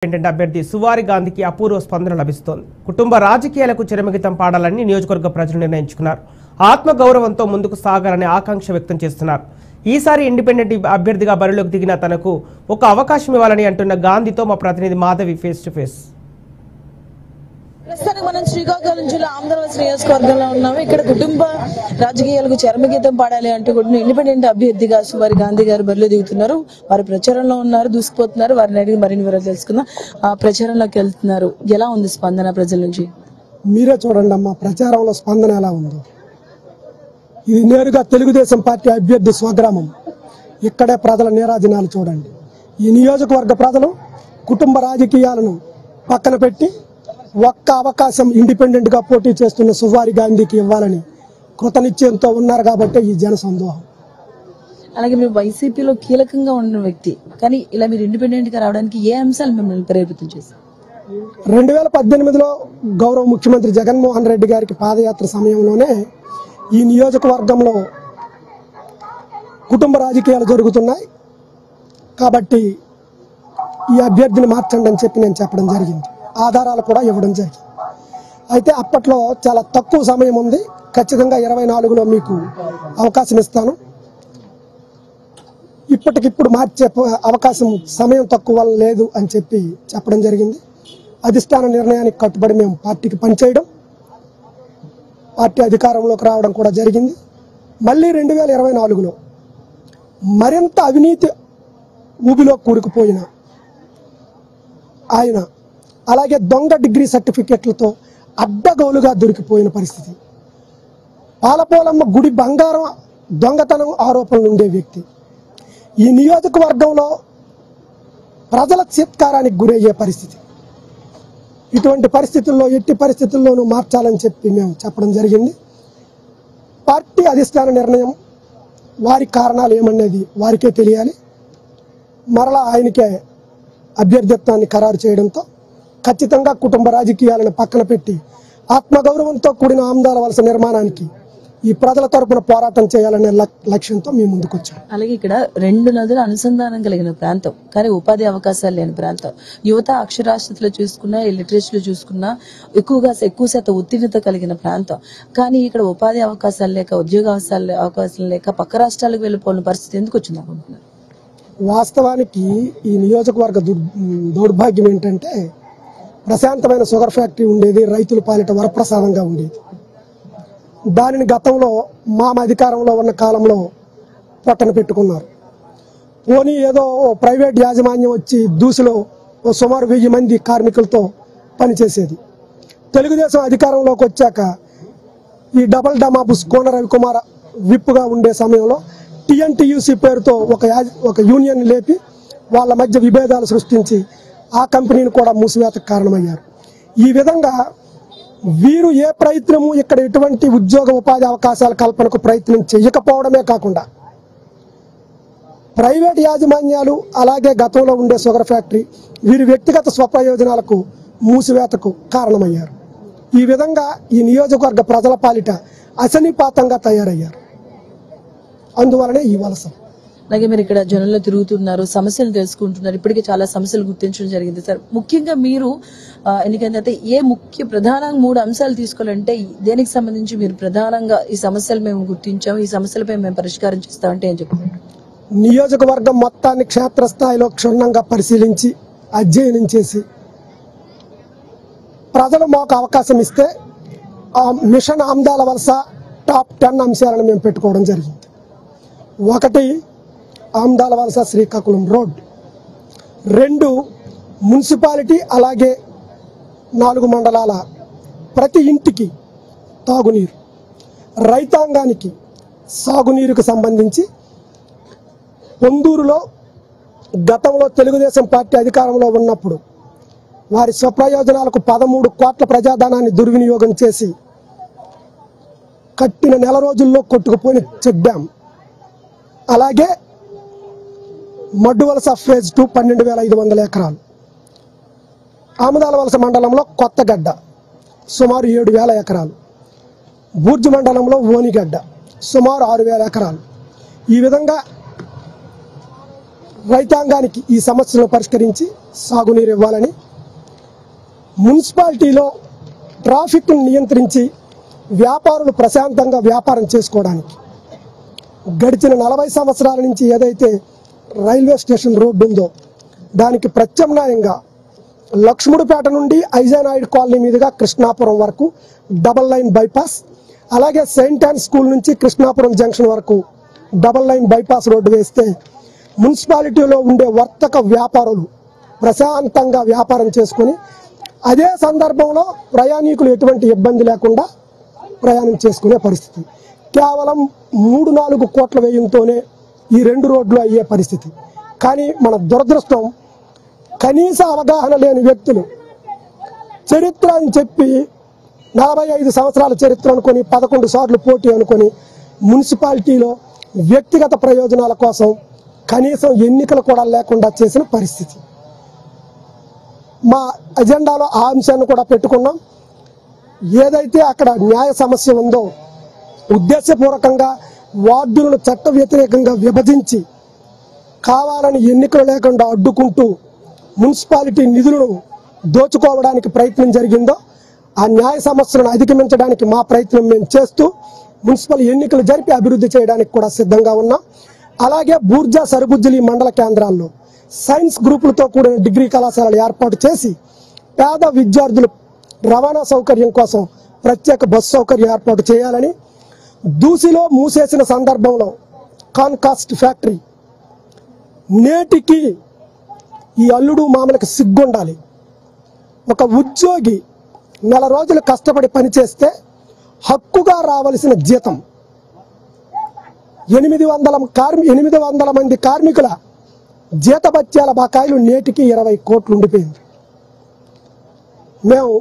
అభ్యర్థి సువారి గాంధీకి అపూర్వ స్పందన లభిస్తోంది. కుటుంబ రాజకీయాలకు చిరమిగితం పాడాలని నియోజకవర్గ ప్రజలు నిర్ణయించుకున్నారు. ఆత్మగౌరవంతో ముందుకు సాగాలని ఆకాంక్ష వ్యక్తం చేస్తున్నారు. ఈసారి ఇండిపెండెంట్ అభ్యర్థిగా బరిలోకి దిగిన తనకు ఒక అవకాశం ఇవ్వాలని అంటున్న గాంధీతో మా ప్రతినిధి మాధవి ఫేస్ టు ఫేస్. ప్రస్తుతానికి మనం శ్రీకాకుళం జిల్లా ఆంధ్రవలస నియోజకవర్గంలో ఉన్నాము. ఇక్కడ కుటుంబ రాజకీయాలకు చరమగీతం పాడాలి అంటూ కూడా ఇండిపెండెంట్ అభ్యర్థిగా సువారి గాంధీ గారు బరిలో దిగుతున్నారు. వారి ప్రచారంలో ఉన్నారు, దూసుకుపోతున్నారు. వారిని అడిగి మరిన్ని వివరాలు తెలుసుకుందాం. ప్రచారంలోకి వెళ్తున్నారు, ఎలా ఉంది స్పందన ప్రజల నుంచి? మీరే చూడండి అమ్మా, ప్రచారంలో స్పందన ఎలా ఉందో. ఇది నేరుగా తెలుగుదేశం పార్టీ అభ్యర్థి స్వగ్రామం. ఇక్కడే ప్రజల నీరాజనాలు చూడండి. ఈ నియోజకవర్గ ప్రజలు కుటుంబ రాజకీయాలను పక్కన పెట్టి ఒక్క అవకాశం ఇండిపెండెంట్ గా పోటీ చేస్తున్న సువారి గాంధీకి ఇవ్వాలని కృతనిశ్చయంతో ఉన్నారు కాబట్టి ఈ జన సందోహం. అలాగే మీరు వైసీపీలో కీలకంగా ఉన్న వ్యక్తి, కానీ ఇలా మీరు ఇండిపెండెంట్ గా రావడానికి ఏ అంశాలు మిమ్మల్ని ప్రేరేపితం చేశారు? 2018లో గౌరవ ముఖ్యమంత్రి జగన్మోహన్ రెడ్డి గారికి పాదయాత్ర సమయంలోనే ఈ నియోజకవర్గంలో కుటుంబ రాజకీయాలు జరుగుతున్నాయి కాబట్టి ఈ అభ్యర్థిని మార్చండి అని చెప్పి నేను చెప్పడం జరిగింది. ఆధారాలు కూడా ఇవ్వడం జరిగింది. అయితే అప్పట్లో చాలా తక్కువ సమయం ఉంది, ఖచ్చితంగా 24లో మీకు అవకాశం ఇస్తాను, ఇప్పటికిప్పుడు మార్చే అవకాశం సమయం తక్కువ వల్ల లేదు అని చెప్పి చెప్పడం జరిగింది. అధిష్టాన నిర్ణయానికి కట్టుబడి మేము పార్టీకి పనిచేయడం, పార్టీ అధికారంలోకి రావడం కూడా జరిగింది. మళ్ళీ 2024లో మరింత అవినీతి ఊబిలో కూరుకుపోయిన ఆయన, అలాగే దొంగ డిగ్రీ సర్టిఫికెట్లతో అడ్డగోలుగా దొరికిపోయిన పరిస్థితి, పాలపోలమ్మ గుడి బంగారం దొంగతనం ఆరోపణలు ఉండే వ్యక్తి, ఈ నియోజకవర్గంలో ప్రజల చిత్కారానికి గురయ్యే పరిస్థితి. ఇటువంటి పరిస్థితుల్లో ఎట్టి పరిస్థితుల్లోనూ మార్చాలని చెప్పి మేము చెప్పడం జరిగింది. పార్టీ అధిష్టాన నిర్ణయం, వారి కారణాలు ఏమనేది వారికే తెలియాలి. మరలా ఆయనకే అభ్యర్థిత్వాన్ని ఖరారు చేయడంతో ఖచ్చితంగా కుటుంబ రాజకీయాలను పక్కన పెట్టి ఆత్మగౌరవంతో కూడిన ఆమ్దాల వలస నిర్మాణానికి ఈ ప్రజల తరపున పోరాటం చేయాలనే లక్ష్యంతో మేము ముందుకు వచ్చాం. అలాగే ఇక్కడ 2 నదుల అనుసంధానం కలిగిన ప్రాంతం, కానీ ఉపాధి అవకాశాలు లేని ప్రాంతం. యువత అక్షరాస్యతలో చూసుకున్నా, లిటరేచర్లో చూసుకున్నా ఎక్కువ శాతం ఉత్తీర్ణత కలిగిన ప్రాంతం. కానీ ఇక్కడ ఉపాధి అవకాశాలు లేక, ఉద్యోగ అవకాశాలు లేక పక్క రాష్ట్రాలకు వెళ్ళిపోయిన పరిస్థితి ఎందుకు వచ్చింది అనుకుంటున్నారు? వాస్తవానికి ఈ నియోజకవర్గ దౌర్భాగ్యం ఏంటంటే, ప్రశాంతమైన షుగర్ ఫ్యాక్టరీ ఉండేది, రైతుల పాలిట వరప్రసాదంగా ఉండేది. దానిని గతంలో అధికారంలో ఉన్న కాలంలో పట్టణ పెట్టుకున్నారు. పోనీ ఏదో ప్రైవేట్ యాజమాన్యం వచ్చి దూసులో సుమారు 1000 మంది కార్మికులతో పనిచేసేది. తెలుగుదేశం అధికారంలోకి వచ్చాక ఈ డబల్ డమాబు కోన రవికుమార్ విప్పుగా ఉండే సమయంలో TNTUC పేరుతో ఒక యూనియన్ లేపి వాళ్ళ మధ్య విభేదాలు సృష్టించి ఆ కంపెనీని కూడా మూసివేతకు కారణమయ్యారు. ఈ విధంగా వీరు ఏ ప్రయత్నము ఇక్కడ ఎటువంటి ఉద్యోగ ఉపాధి అవకాశాల కల్పనకు ప్రయత్నం చేయకపోవడమే కాకుండా ప్రైవేట్ యాజమాన్యాలు, అలాగే గతంలో ఉండే షుగర్ ఫ్యాక్టరీ వీరి వ్యక్తిగత స్వప్రయోజనాలకు మూసివేతకు కారణమయ్యారు. ఈ విధంగా ఈ నియోజకవర్గ ప్రజల పాలిట అసనిపాతంగా తయారయ్యారు. అందువలనే ఈ వలస. అలాగే మీరు ఇక్కడ జనంలో తిరుగుతున్నారు, సమస్యలు తెలుసుకుంటున్నారు. ఇప్పటికే చాలా సమస్యలు గుర్తించడం జరిగింది సార్. ముఖ్యంగా మీరు ఎందుకంటే ప్రధానంగా 3 అంశాలు తీసుకోవాలంటే దేనికి సంబంధించి మీరు ప్రధానంగా ఈ సమస్యలు మేము గుర్తించాము, ఈ సమస్యలపై మేము పరిష్కారం చేస్తామంటే ఏం చెప్పండి? నియోజకవర్గం మొత్తాన్ని క్షేత్రస్థాయిలో క్షుణ్ణంగా పరిశీలించి అధ్యయనం చేసి ప్రజలు మాకు అవకాశం ఇస్తే ఆ మిషన్ ఆమ్దాల వలస టాప్ 10 అంశాలను మేము పెట్టుకోవడం జరిగింది. 1 ఆమ్దాల వలస శ్రీకాకుళం రోడ్, 2 మున్సిపాలిటీ అలాగే 4 మండలాల ప్రతి ఇంటికి తాగునీరు, రైతాంగానికి సాగునీరుకు సంబంధించి పొందూరులో గతంలో తెలుగుదేశం పార్టీ అధికారంలో ఉన్నప్పుడు వారి స్వప్రయోజనాలకు 13 కోట్ల ప్రజాధనాన్ని దుర్వినియోగం చేసి కట్టిన నెల రోజుల్లో కొట్టుకుపోయిన చెక్ డ్యామ్, అలాగే మడ్డు వలస ఫేజ్ 2 12,500 ఎకరాలు, ఆమదాల వలస మండలంలో కొత్తగడ్డ సుమారు 7,000 ఎకరాలు, బూర్జు మండలంలో ఓనిగడ్డ సుమారు 6,000 ఎకరాలు. ఈ విధంగా రైతాంగానికి ఈ సమస్యలను పరిష్కరించి సాగునీరు ఇవ్వాలని, మున్సిపాలిటీలో ట్రాఫిక్ను నియంత్రించి వ్యాపారులు ప్రశాంతంగా వ్యాపారం చేసుకోవడానికి గడిచిన 40 సంవత్సరాల నుంచి ఏదైతే రైల్వే స్టేషన్ రోడ్డు ఉందో దానికి ప్రత్యామ్నాయంగా లక్ష్ముడిపేట నుండి ఐజానాయుడు కాలనీ మీదుగా కృష్ణాపురం వరకు డబల్ లైన్ బైపాస్, అలాగే సెయింట్ యాన్ స్కూల్ నుంచి కృష్ణాపురం జంక్షన్ వరకు డబల్ లైన్ బైపాస్ రోడ్డు వేస్తే మున్సిపాలిటీలో ఉండే వర్తక వ్యాపారులు ప్రశాంతంగా వ్యాపారం చేసుకొని అదే సందర్భంలో ప్రయాణికులు ఎటువంటి ఇబ్బంది లేకుండా ప్రయాణం చేసుకునే పరిస్థితి. కేవలం 3-4 కోట్ల వ్యయంతోనే ఈ 2 రోడ్లు అయ్యే పరిస్థితి. కానీ మన దురదృష్టం, కనీస అవగాహన లేని వ్యక్తులు చరిత్ర అని చెప్పి 45 సంవత్సరాల చరిత్ర అనుకొని 11 సార్లు పోటీ అనుకొని మున్సిపాలిటీలో వ్యక్తిగత ప్రయోజనాల కోసం కనీసం ఎన్నికలు కూడా లేకుండా చేసిన పరిస్థితి. మా అజెండాలో ఆ అంశాన్ని కూడా పెట్టుకున్నాం. ఏదైతే అక్కడ న్యాయ సమస్య ఉందో ఉద్దేశపూర్వకంగా వార్డులను చట్ట వ్యతిరేకంగా విభజించి కావాలని ఎన్నికలు లేకుండా అడ్డుకుంటూ మున్సిపాలిటీ నిధులను దోచుకోవడానికి ప్రయత్నం జరిగిందో ఆ న్యాయ సమస్యలను అధిగమించడానికి మా ప్రయత్నం మేము చేస్తూ మున్సిపల్ ఎన్నికలు జరిపి అభివృద్ధి చేయడానికి కూడా సిద్ధంగా ఉన్నాం. అలాగే బూర్జా సరుబుజ్జిలి మండల కేంద్రాల్లో సైన్స్ గ్రూపులతో కూడిన డిగ్రీ కళాశాలలు ఏర్పాటు చేసి పేద విద్యార్థులు రవాణా సౌకర్యం కోసం ప్రత్యేక బస్సు సౌకర్యం ఏర్పాటు చేయాలని, దూసిలో మూసేసిన సందర్భంలో కాన్కాస్ట్ ఫ్యాక్టరీ నేటికి ఈ అల్లుడు మామలకు సిగ్గుండాలి. ఒక ఉద్యోగి 4 రోజులు కష్టపడి పనిచేస్తే హక్కుగా రావలసిన జీతం 800 మంది కార్మికుల జీతభత్యాల బకాయిలు నేటికి 20 కోట్లు ఉండిపోయింది. మేము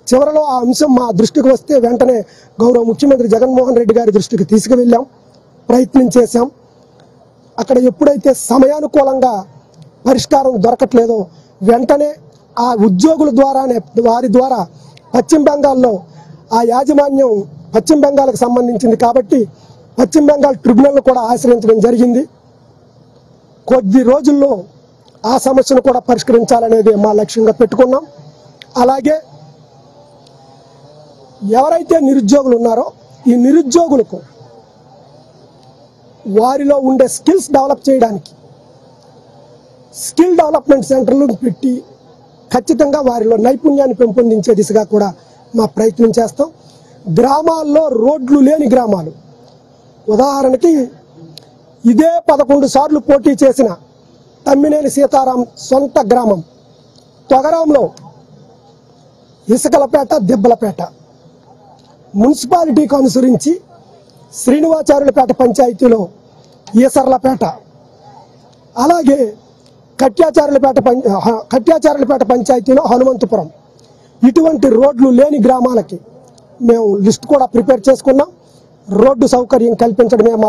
చివరిలో ఆ అంశం మా దృష్టికి వస్తే వెంటనే గౌరవ ముఖ్యమంత్రి జగన్మోహన్ రెడ్డి గారి దృష్టికి తీసుకువెళ్ళాం, ప్రయత్నం చేశాం. అక్కడ ఎప్పుడైతే సమయానుకూలంగా పరిష్కారం దొరకట్లేదో వెంటనే ఆ ఉద్యోగుల ద్వారానే వారి ద్వారా పశ్చిమ బెంగాల్లో ఆ యాజమాన్యం పశ్చిమ బెంగాల్కి సంబంధించింది కాబట్టి పశ్చిమ బెంగాల్ ట్రిబ్యునల్ను కూడా ఆశ్రయించడం జరిగింది. కొద్ది రోజుల్లో ఆ సమస్యను కూడా పరిష్కరించాలనేది మా లక్ష్యంగా పెట్టుకున్నాం. అలాగే ఎవరైతే నిరుద్యోగులు ఉన్నారో ఈ నిరుద్యోగులకు వారిలో ఉండే స్కిల్స్ డెవలప్ చేయడానికి స్కిల్ డెవలప్మెంట్ సెంటర్లు పెట్టి ఖచ్చితంగా వారిలో నైపుణ్యాన్ని పెంపొందించే దిశగా కూడా మా ప్రయత్నం చేస్తాం. గ్రామాల్లో రోడ్లు లేని గ్రామాలు, ఉదాహరణకి ఇదే 11 సార్లు పోటీ చేసిన తమ్మినేని సీతారాం సొంత గ్రామం తొగరాంలో ఇసుకలపేట, దెబ్బలపేట మున్సిపాలిటీకి అనుసరించి శ్రీనివాచార్యులపేట పంచాయతీలో ఈసర్లపేట, అలాగే కట్యాచార్యులపేట పంచాయతీలో హనుమంతపురం, ఇటువంటి రోడ్లు లేని గ్రామాలకి మేము లిస్ట్ కూడా ప్రిపేర్ చేసుకున్నాం. రోడ్డు సౌకర్యం కల్పించడమే మా